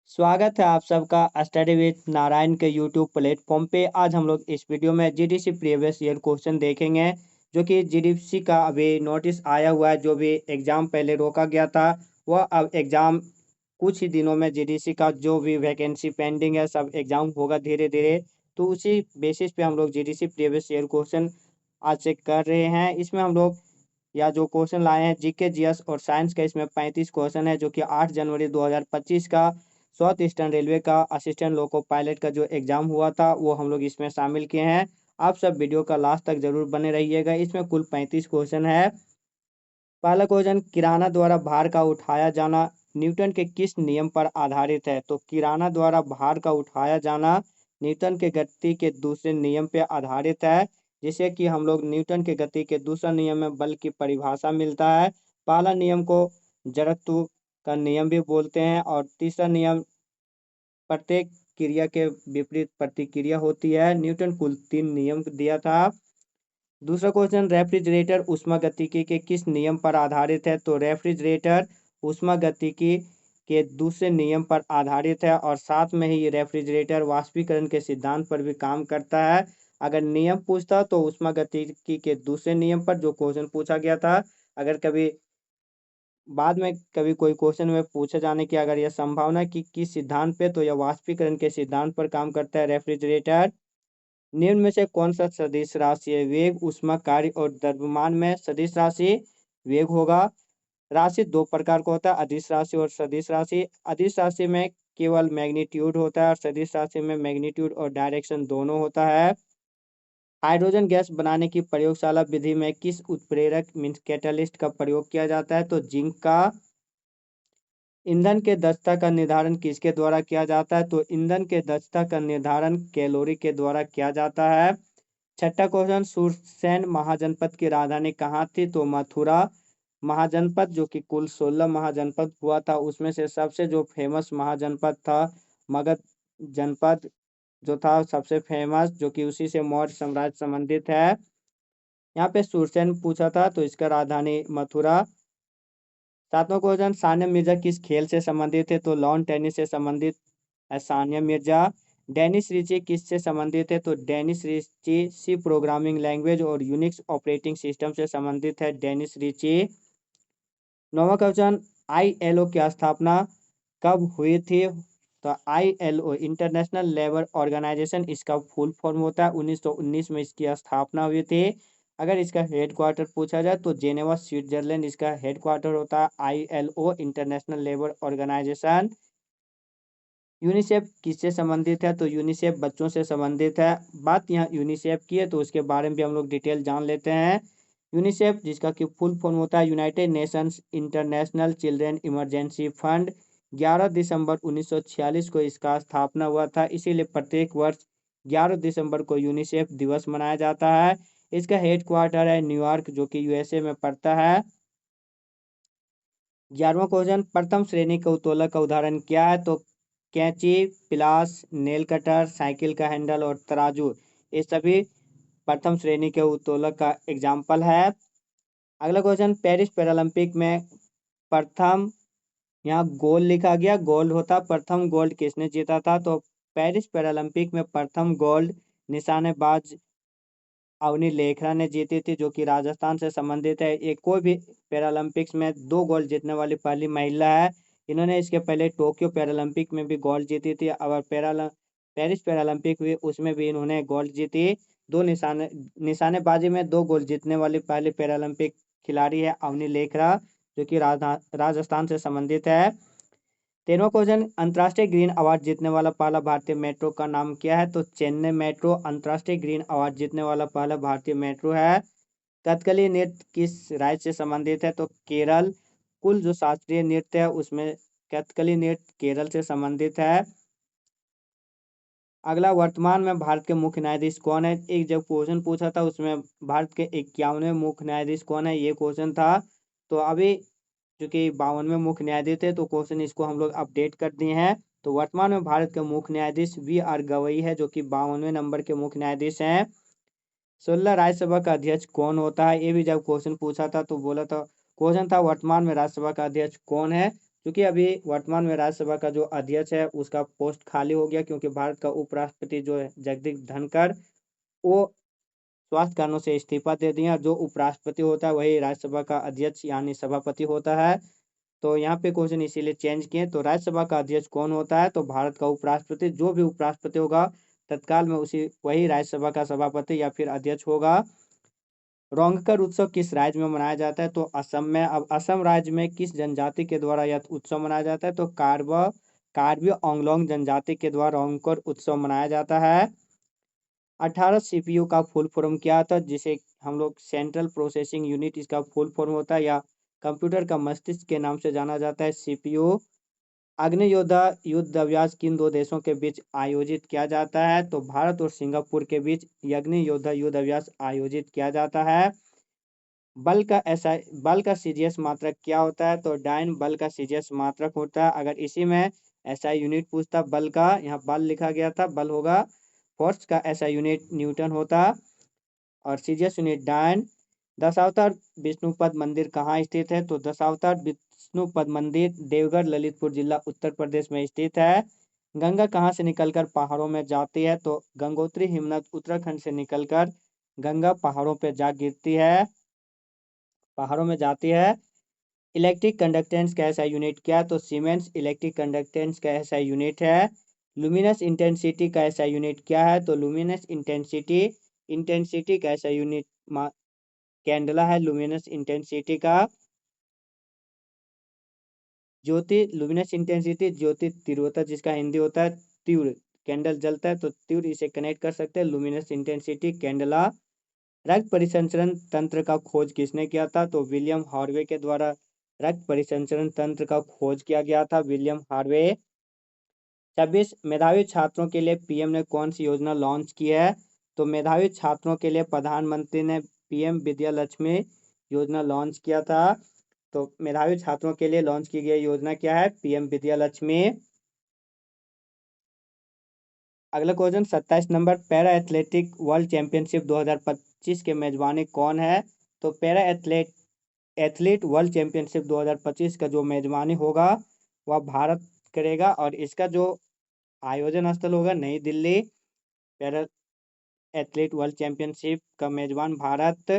स्वागत है आप सबका स्टडी विद नारायण के यूट्यूब प्लेटफॉर्म पे। आज हम लोग इस वीडियो में जीडीसी प्रीवियस ईयर क्वेश्चन देखेंगे, जो कि जीडीसी का अभी नोटिस आया हुआ है। जो भी एग्ज़ाम पहले रोका गया था वह अब एग्ज़ाम कुछ ही दिनों में जीडीसी का जो भी वैकेंसी पेंडिंग है सब एग्ज़ाम होगा धीरे धीरे। तो उसी बेसिस पे हम लोग जीडीसी प्रीवियस ईयर क्वेश्चन आज से कर रहे हैं। इसमें हम लोग या जो क्वेश्चन लाए हैं जीके जीएस और साइंस का, इसमें 35 क्वेश्चन है, जो कि 8 जनवरी 2025 का साउथ ईस्टर्न रेलवे का असिस्टेंट लोको पायलट का जो एग्जाम हुआ था वो हम लोग इसमें शामिल किए हैं। आप सब वीडियो का लास्ट तक जरूर बने रहिएगा। इसमें कुल 35 क्वेश्चन है। पहला क्वेश्चन, किराना द्वारा भार का उठाया जाना न्यूटन के किस नियम पर आधारित है? तो किराना द्वारा भार का उठाया जाना न्यूटन के गति के दूसरे नियम पर आधारित है, जिसे कि हम लोग न्यूटन के गति के दूसरा नियम में बल की परिभाषा मिलता है। पहला नियम को जड़त्व का नियम भी बोलते हैं, और तीसरा नियम प्रत्येक क्रिया के विपरीत प्रतिक्रिया होती है। न्यूटन कुल 3 नियम दिया था। दूसरा क्वेश्चन, रेफ्रिजरेटर ऊष्मागतिकी के किस नियम पर आधारित है? तो रेफ्रिजरेटर ऊष्मागतिकी के दूसरे नियम पर आधारित है, और साथ में ही रेफ्रिजरेटर वाष्पीकरण के सिद्धांत पर भी काम करता है। अगर नियम पूछता तो ऊष्मागतिकी के दूसरे नियम पर जो क्वेश्चन पूछा गया था। अगर कभी बाद में कभी कोई क्वेश्चन में पूछे जाने की अगर यह संभावना कि किस सिद्धांत पे, तो यह वाष्पीकरण के सिद्धांत पर काम करता है रेफ्रिजरेटर। निम्न में से कौन सा सदिश राशि है? वेग, ऊष्मा, कार्य और द्रव्यमान में सदिश राशि वेग होगा। राशि दो प्रकार का होता है, अदिश राशि और सदिश राशि। अदिश राशि में केवल मैग्नीट्यूड होता है, और सदिश राशि में मैग्नीट्यूड और डायरेक्शन दोनों होता है। हाइड्रोजन गैस बनाने की प्रयोगशाला विधि में किस उत्प्रेरक मीन्स कैटलिस्ट का प्रयोग किया जाता है? तो जिंक का। ईंधन के दक्षता का निर्धारण किसके द्वारा किया जाता है? तो ईंधन के दक्षता का निर्धारण कैलोरी के द्वारा किया जाता है। छठा क्वेश्चन, सुरसैन महाजनपद की राजधानी कहाँ थी? तो मथुरा। महाजनपद जो कि कुल 16 महाजनपद हुआ था, उसमें से सबसे जो फेमस महाजनपद था मगध जनपद जो था सबसे फेमस, जो कि उसी से मौर्य साम्राज्य संबंधित है। यहाँ पे सुरसैन पूछा था तो इसका राजधानी मथुरा। सातवां क्वेश्चन, सानिया मिर्जा किस खेल से संबंधित है? तो लॉन टेनिस से संबंधित है सानिया मिर्जा। डेनिस रिची किससे संबंधित है? तो Dennis Ritchie C programming language और यूनिक्स ऑपरेटिंग सिस्टम से संबंधित है डेनिस रिची। नौवां क्वेश्चन, ILO की स्थापना कब हुई थी? तो ILO इंटरनेशनल लेबर ऑर्गेनाइजेशन इसका फुल फॉर्म होता है। 1919 में इसकी स्थापना हुई थी। अगर इसका हेडक्वार्टर पूछा जाए तो जेनेवा स्विट्जरलैंड इसका हेडक्वार्टर होता है। ILO international labour organization. UNICEF किससे संबंधित है? तो यूनिसेफ बच्चों से संबंधित है। बात यहाँ यूनिसेफ की है तो उसके बारे में भी हम लोग डिटेल जान लेते हैं। यूनिसेफ जिसका कि फुल फॉर्म होता है United Nations international children emergency fund. 11 दिसंबर 1946 को इसका स्थापना हुआ था, इसीलिए प्रत्येक वर्ष 11 दिसंबर को यूनिसेफ दिवस मनाया जाता है। इसका हेडक्वार्टर है न्यूयॉर्क, जो कि USA में पड़ता है। 11वां क्वेश्चन, प्रथम श्रेणी का उत्तोलक का उदाहरण क्या है? तो कैंची, पिलास, नेल कटर, साइकिल का हैंडल और तराजू, ये सभी प्रथम श्रेणी के उत्तोलक का एग्जाम्पल है। अगला क्वेश्चन, पेरिस पैरालंपिक में प्रथम, यहाँ गोल्ड लिखा गया, गोल्ड होता, प्रथम गोल्ड किसने जीता था? तो पेरिस पैरालंपिक में प्रथम गोल्ड निशानेबाज अवनी लेखरा ने जीती थी, जो कि राजस्थान से संबंधित है। ये कोई भी पैरालंपिक्स में 2 गोल्ड जीतने वाली पहली महिला है। इन्होंने इसके पहले टोक्यो पैरालंपिक में भी गोल्ड जीती थी, और पेरिस पैरालंपिक भी उसमें भी इन्होंने गोल्ड जीती। निशानेबाजी में 2 गोल्ड जीतने वाली पहली पैरालंपिक खिलाड़ी है अवनी लेखरा, जो कि राजस्थान से संबंधित है। 13वां क्वेश्चन, अंतर्राष्ट्रीय ग्रीन अवार्ड जीतने वाला पहला भारतीय मेट्रो का नाम क्या है? तो चेन्नई मेट्रो अंतर्राष्ट्रीय ग्रीन अवार्ड जीतने वाला पहला भारतीय मेट्रो है। कथकली नृत्य किस राज्य से संबंधित है? तो केरल। कुल जो शास्त्रीय नृत्य है उसमें कथकली नृत्य केरल से संबंधित है। अगला, वर्तमान में भारत के मुख्य न्यायाधीश कौन है? एक जब क्वेश्चन पूछा था उसमें भारत के 51वें मुख्य न्यायाधीश कौन है, ये क्वेश्चन था। तो अभी चूंकि 52वें मुख्य न्यायाधीश थे तो क्वेश्चन इसको हम लोग अपडेट कर दिए हैं। तो वर्तमान में भारत के मुख्य न्यायाधीश VR गवई है, जो कि 52वें नंबर के मुख्य न्यायाधीश हैं। 16 राज्यसभा का अध्यक्ष कौन होता है? ये भी जब क्वेश्चन पूछा था तो बोला था, क्वेश्चन था वर्तमान में राज्यसभा का अध्यक्ष कौन है? क्योंकि अभी वर्तमान में राज्यसभा का जो अध्यक्ष है उसका पोस्ट खाली हो गया, क्योंकि भारत का उपराष्ट्रपति जो है जगदीप धनखड़, वो स्वास्थ्य कारणों से इस्तीफा दे दिया। जो उपराष्ट्रपति होता है वही राज्यसभा का अध्यक्ष यानी सभापति होता है। तो यहाँ पे क्वेश्चन इसीलिए चेंज किए। तो राज्यसभा का अध्यक्ष कौन होता है? तो भारत का उपराष्ट्रपति। जो भी उपराष्ट्रपति होगा तत्काल में वही राज्यसभा का सभापति या फिर अध्यक्ष होगा। रोंगकर उत्सव किस राज्य में मनाया जाता है? तो असम में। अब असम राज्य में किस जनजाति के द्वारा यह उत्सव मनाया जाता है? तो कार्बी आंगलोंग जनजाति के द्वारा रोंगकर उत्सव मनाया जाता है। 18 सीपीयू का फुल फॉर्म क्या था? जिसे हम लोग सेंट्रल प्रोसेसिंग यूनिट इसका फुल फॉर्म होता है, या कंप्यूटर का मस्तिष्क के नाम से जाना जाता है सीपीयू। अग्नि योद्धा युद्ध अभ्यास किन दो देशों के बीच आयोजित किया जाता है? तो भारत और सिंगापुर के बीच अग्नि योद्धा युद्ध अभ्यास आयोजित किया जाता है। बल का सीजीएस मात्रक क्या होता है? तो डायन बल का सीजीएस मात्रक होता है। अगर इसी में एसआई यूनिट पूछता बल का, यहाँ बल लिखा गया था, बल होगा। फोर्स का एसआई यूनिट न्यूटन होता और सीजीएस यूनिट डायन। दशावतार विष्णुपद मंदिर कहाँ स्थित है? तो दशावतार विष्णुपद मंदिर देवगढ़ ललितपुर जिला उत्तर प्रदेश में स्थित है। गंगा कहाँ से निकलकर पहाड़ों में जाती है? तो गंगोत्री हिमनद उत्तराखंड से निकलकर गंगा पहाड़ों पर जा गिरती है, पहाड़ों में जाती है। इलेक्ट्रिक कंडक्टेंस का ऐसा यूनिट क्या है? तो सीमेंस इलेक्ट्रिक कंडक्टेंस का ऐसा यूनिट है। लुमिनस इंटेंसिटी का ऐसा यूनिट क्या है? तो लुमिनस इंटेंसिटी का ऐसा यूनिट कैंडला है। लुमिनस इंटेंसिटी का लुमिनस इंटेंसिटी ज्योति तीव्रता, जिसका हिंदी होता है तीव्र। कैंडल जलता है तो तीव्र, इसे कनेक्ट कर सकते हैं लुमिनस इंटेंसिटी कैंडला। रक्त परिसंचरण तंत्र का खोज किसने किया था? तो विलियम हार्वे के द्वारा रक्त परिसंचरण तंत्र का खोज किया गया था, विलियम हार्वे। 26 मेधावी छात्रों के लिए पीएम ने कौन सी योजना लॉन्च की है? तो मेधावी छात्रों के लिए प्रधानमंत्री ने पीएम विद्या लक्ष्मी योजना लॉन्च किया था। तो मेधावी छात्रों के लिए लॉन्च की गई योजना क्या है? पीएम विद्या लक्ष्मी। अगला question 27 number, para athletic world championship 2025 के मेजबानी कौन है? तो पैरा एथलीट वर्ल्ड चैंपियनशिप 2025 का जो मेजबानी होगा वह भारत करेगा, और इसका जो आयोजन स्थल होगा नई Delhi. Para athlete world championship का मेजबान भारत।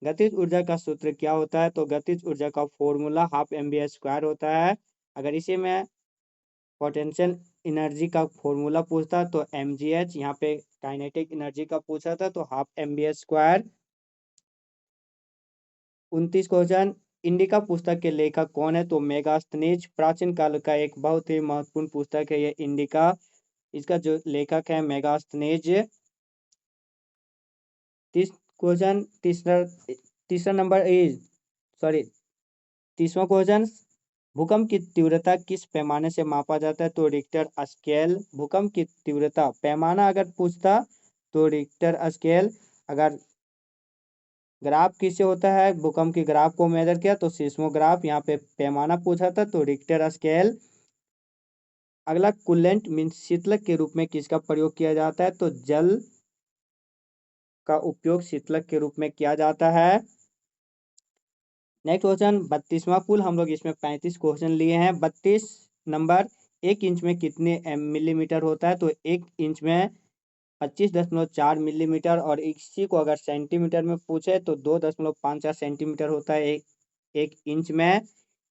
गतिज ऊर्जा का सूत्र क्या होता है? तो गतिज ऊर्जा का फॉर्मूला ½ mv² होता है। अगर इसी में पोटेंशियल एनर्जी का फॉर्मूला पूछता तो mgh, यहाँ पे काइनेटिक एनर्जी का पूछा था तो ½ mv²। 29 क्वेश्चन, इंडिका पुस्तक के लेखक कौन है? तो मेगास्थनीज। प्राचीन काल का एक बहुत ही महत्वपूर्ण पुस्तक है ये इंडिका, इसका जो लेखक है मेगास्थनीज। क्वेश्चन तीसरा नंबर इज सॉरी 30वां क्वेश्चन, भूकंप की तीव्रता किस पैमाने से मापा जाता है? तो रिक्टर स्केल। भूकंप की तीव्रता पैमाना अगर पूछता तो रिक्टर स्केल। अगर ग्राफ किससे होता है, भूकंप की ग्राफ को मेजर किया तो सिस्मोग्राफ। यहाँ पे पैमाना पूछा था तो रिक्टर स्केल। अगला कूलेंट मीन शीतलक के रूप में किसका प्रयोग किया जाता है? तो जल का उपयोग शीतलक के रूप में किया जाता है। नेक्स्ट क्वेश्चन 32वां, कुल हम लोग इसमें 35 क्वेश्चन लिए हैं। 32 नंबर, 1 इंच में कितने मिलीमीटर होता है? तो 1 इंच में 25.4 मिलीमीटर, और इसी को अगर सेंटीमीटर में पूछे तो 2.54 सेंटीमीटर होता है एक इंच में।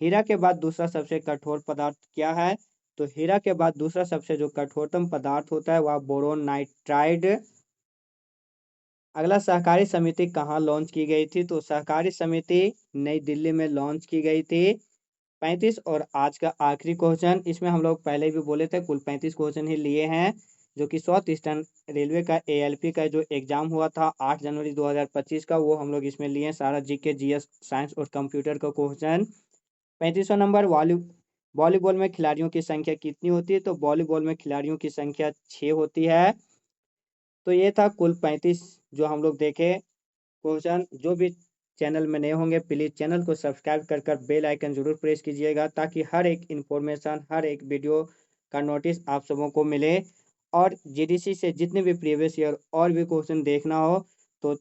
हीरा के बाद दूसरा सबसे कठोर पदार्थ क्या है? तो हीरा के बाद दूसरा सबसे जो कठोरतम पदार्थ होता है वह बोरोन नाइट्राइड। अगला, सहकारी समिति कहाँ लॉन्च की गई थी? तो सहकारी समिति नई दिल्ली में लॉन्च की गई थी। 35 और आज का आखिरी क्वेश्चन, इसमें हम लोग पहले भी बोले थे कुल 35 क्वेश्चन ही लिए हैं, जो कि साउथ ईस्टर्न रेलवे का ALP का जो एग्जाम हुआ था 8 जनवरी 2025 का, वो हम लोग इसमें लिए हैं। सारा GK GS साइंस और कंप्यूटर का क्वेश्चन। 35वां नंबर, वॉलीबॉल में खिलाड़ियों की संख्या कितनी होती है? तो वॉलीबॉल में खिलाड़ियों की संख्या 6 होती है। तो ये था कुल 35 जो हम लोग देखे क्वेश्चन। जो भी चैनल में नए होंगे प्लीज़ चैनल को सब्सक्राइब कर बेल आइकन जरूर प्रेस कीजिएगा, ताकि हर एक इन्फॉर्मेशन, हर एक वीडियो का नोटिस आप सबों को मिले। और GDC से जितने भी प्रीवियस ईयर और भी क्वेश्चन देखना हो तो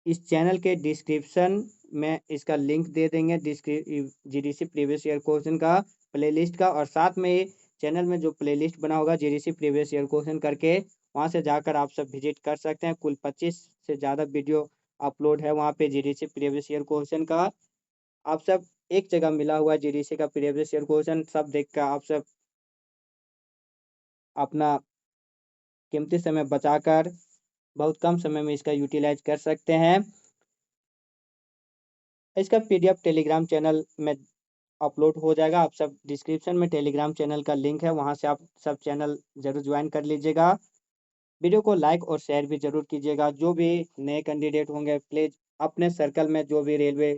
इस चैनल के डिस्क्रिप्शन में इसका लिंक दे देंगे, GDC प्रीवियस ईयर क्वेश्चन का। प्लेलिस्ट का, और साथ में ही चैनल में जो प्लेलिस्ट बना होगा जीडीसी प्रीवियस ईयर क्वेश्चन करके, वहाँ से जाकर आप सब विजिट कर सकते हैं। कुल 25 से ज़्यादा वीडियो अपलोड है वहाँ पे जीडीसी प्रीवियस ईयर क्वेश्चन का। आप सब एक जगह मिला हुआ है जीडीसी का प्रीवियस ईयर क्वेश्चन, सब देख कर आप सब अपना कीमती समय बचाकर बहुत कम समय में इसका यूटिलाइज कर सकते हैं। इसका पीडीएफ टेलीग्राम चैनल में अपलोड हो जाएगा। आप सब डिस्क्रिप्शन में टेलीग्राम चैनल का लिंक है, वहाँ से आप सब चैनल ज़रूर ज्वाइन कर लीजिएगा। वीडियो को लाइक और शेयर भी ज़रूर कीजिएगा। जो भी नए कैंडिडेट होंगे प्लीज़ अपने सर्कल में, जो भी रेलवे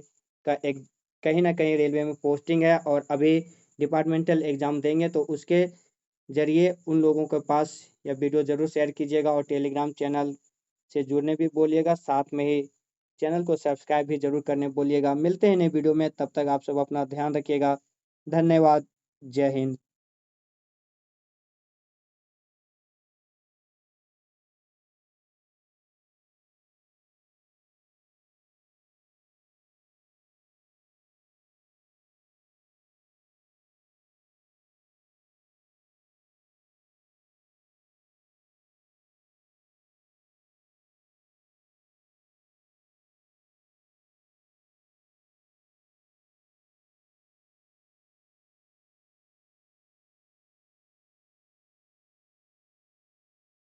का एक कहीं न कहीं रेलवे में पोस्टिंग है और अभी डिपार्टमेंटल एग्ज़ाम देंगे, तो उसके ज़रिए उन लोगों के पास यह वीडियो ज़रूर शेयर कीजिएगा और टेलीग्राम चैनल से जुड़ने भी बोलिएगा। साथ में ही चैनल को सब्सक्राइब भी ज़रूर करने बोलिएगा। मिलते हैं नई वीडियो में, तब तक आप सब अपना ध्यान रखिएगा। धन्यवाद। जय हिंद।